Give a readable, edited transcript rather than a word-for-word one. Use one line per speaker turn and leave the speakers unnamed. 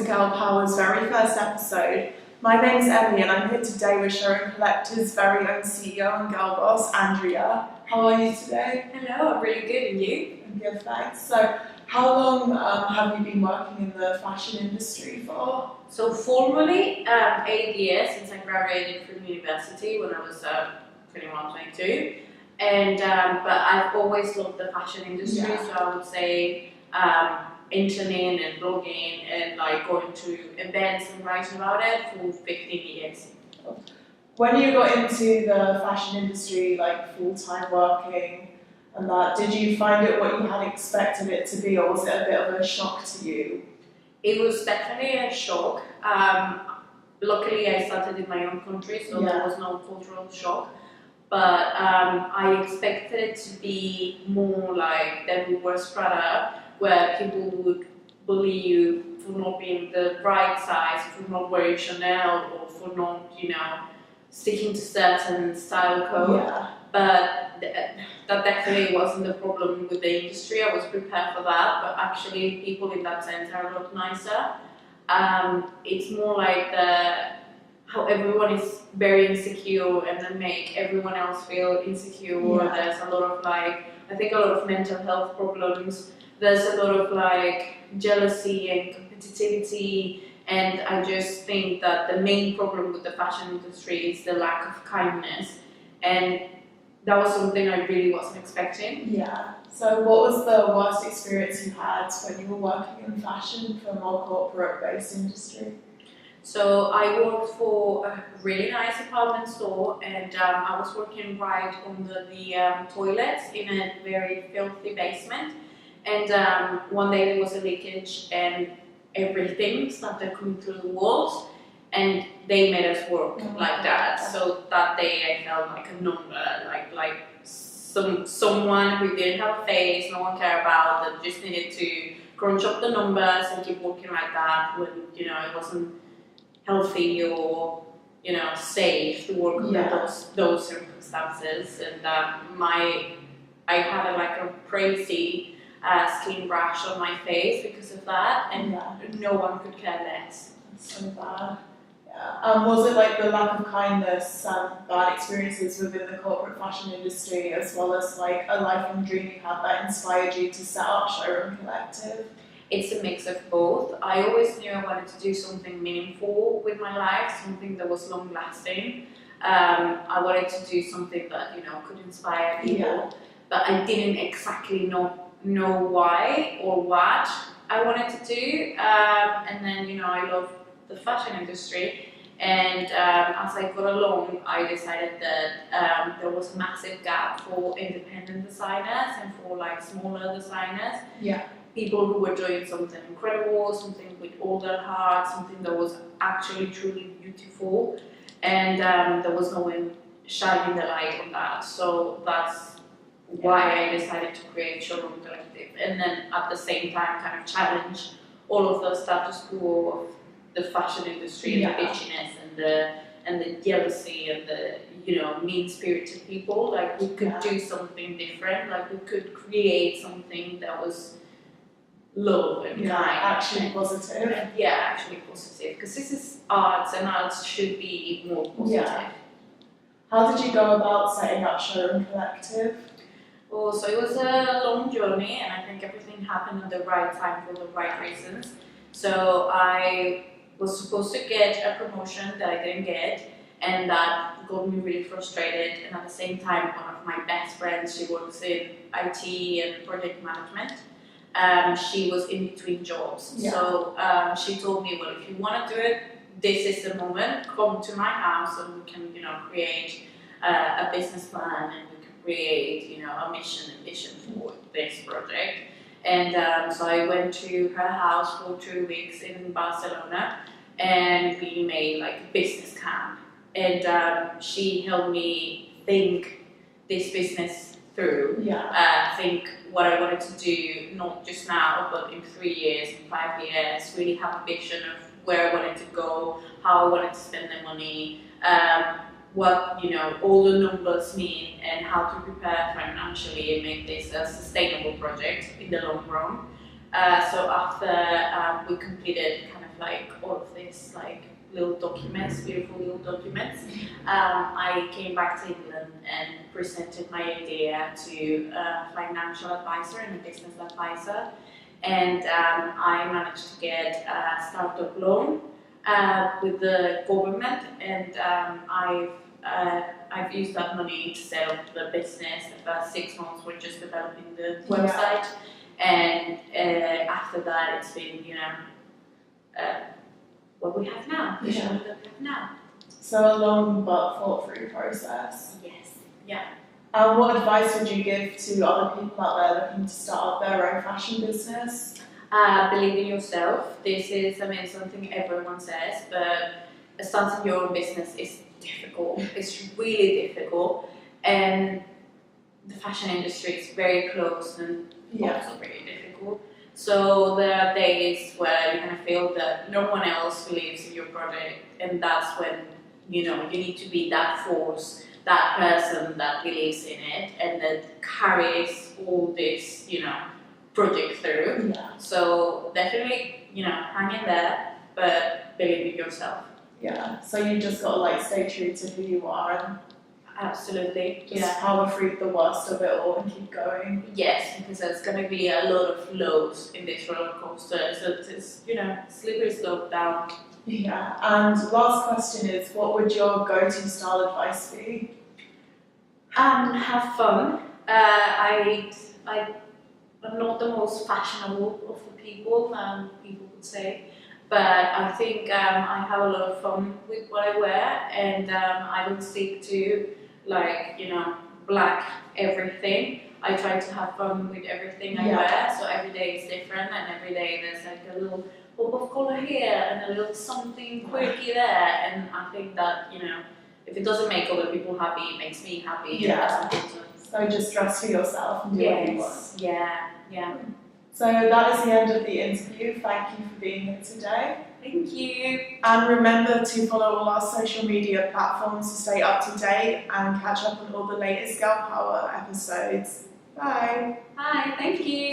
to Girl Power's very first episode. My name's Emily and I'm here today with Showroom Collector's very own CEO and girl boss, Andrea. How are you today?
Hello, I'm really good, and you?
I'm good, thanks. So, how long have you been working in the fashion industry for?
So formally, 8 years since I graduated from university when I was 21, 22. And but I've always loved the fashion industry,
Yeah.
so I would say interning and blogging and like going to events and writing about it for 15 years.
When you got into the fashion industry, like full-time working and that, did you find it what you had expected it to be, or was it a bit of a shock to you?
It was definitely a shock. Luckily, I started in my own country, so there was no cultural shock. But I expected it to be more like that we were spread out, where people would bully you for not being the right size, for not wearing Chanel, or for not, sticking to certain style code.
Yeah.
But that definitely wasn't the problem with the industry. I was prepared for that, but actually people in that sense are a lot nicer. It's more like how everyone is very insecure and then make everyone else feel insecure.
Yeah.
There's a lot of I think a lot of mental health problems. There's a lot of jealousy and competitivity. And I just think that the main problem with the fashion industry is the lack of kindness. And that was something I really wasn't expecting.
Yeah. So what was the worst experience you had when you were working in fashion for a more corporate-based industry?
So I worked for a really nice department store, and I was working right under the toilets in a very filthy basement. And one day there was a leakage and everything started coming through the walls, and they made us work like that. So that day I felt like a number, like someone who didn't have a face, no one cared about, that just needed to crunch up the numbers and keep working like that when it wasn't healthy or safe to work under those circumstances. And I had a crazy skin rash on my face because of that, and no one could care less.
That's so bad. Yeah. Was it like the lack of kindness and bad experiences within the corporate fashion industry, as well as like a lifelong dream you had that inspired you to set up Showroom Collective?
It's a mix of both. I always knew I wanted to do something meaningful with my life, something that was long lasting. I wanted to do something that could inspire people, but I didn't exactly know why or what I wanted to do. And then I love the fashion industry, and as I got along, I decided that there was a massive gap for independent designers and for smaller designers.
Yeah.
People who were doing something incredible, something with all their heart, something that was actually truly beautiful, and there was no one shining the light on that. So that's why I decided to create Showroom Collective, and then at the same time kind of challenge all of the status quo of the fashion industry and the bitchiness and the jealousy and the mean-spirited people. We could do something different. We could create something that was love and kind,
actually positive.
Actually positive, because this is arts, and arts should be more positive.
Yeah. How did you go about setting up Showroom Collective?
Well, so it was a long journey, and I think everything happened at the right time for the right reasons. So I was supposed to get a promotion that I didn't get, and that got me really frustrated. And at the same time, one of my best friends, she works in IT and project management. She was in between jobs.
Yeah.
So she told me, well, if you want to do it, this is the moment. Come to my house and we can, create a business plan, and we can create, a mission and vision for this project. And so I went to her house for 2 weeks in Barcelona, and we made a business camp. And she helped me think this business through. Think what I wanted to do, not just now, but in 3 years, in 5 years, really have a vision of where I wanted to go, how I wanted to spend the money, what all the numbers mean, and how to prepare financially and make this a sustainable project in the long run. So after we completed kind of like all of these like little documents, beautiful little documents, I came back to England and presented my idea to a financial advisor and a business advisor, and I managed to get a startup loan with the government, and I've used that money to set up the business. The first 6 months were just developing the website, and after that it's been, you know, what we have now, the show that we have now.
So a long but thought through process.
Yes, yeah.
What advice would you give to other people out there looking to start up their own fashion business?
Believe in yourself. This is, I mean, something everyone says, but starting your own business is difficult. It's really difficult, and the fashion industry is very close and also very difficult. So there are days where you're gonna feel that no one else believes in your project, and that's when, you know, you need to be that force, that person that believes in it and that carries all this, you know, project through.
Yeah.
So definitely, you know, hang in there, but believe in yourself.
Yeah. So you just gotta like stay true to who you are and
absolutely
just power through the worst of it all and keep going.
Yes, because there's going to be a lot of lows in this roller coaster, so it's, you know, slippery slope down.
Yeah, and last question is, what would your go-to style advice be?
Have fun. I'm not the most fashionable of the people, people would say, but I think I have a lot of fun with what I wear, and I don't stick to, like, you know, black everything. I try to have fun with everything I wear, so every day is different, and every day there's like a little pop of color here and a little something quirky there, and I think that, you know, if it doesn't make other people happy, it makes me happy.
Yeah. So just dress for yourself and do what you want.
Yeah.
So that is the end of the interview. Thank you for being here today.
Thank you.
And remember to follow all our social media platforms to stay up to date and catch up on all the latest Girl Power episodes. Bye.
Hi, thank you.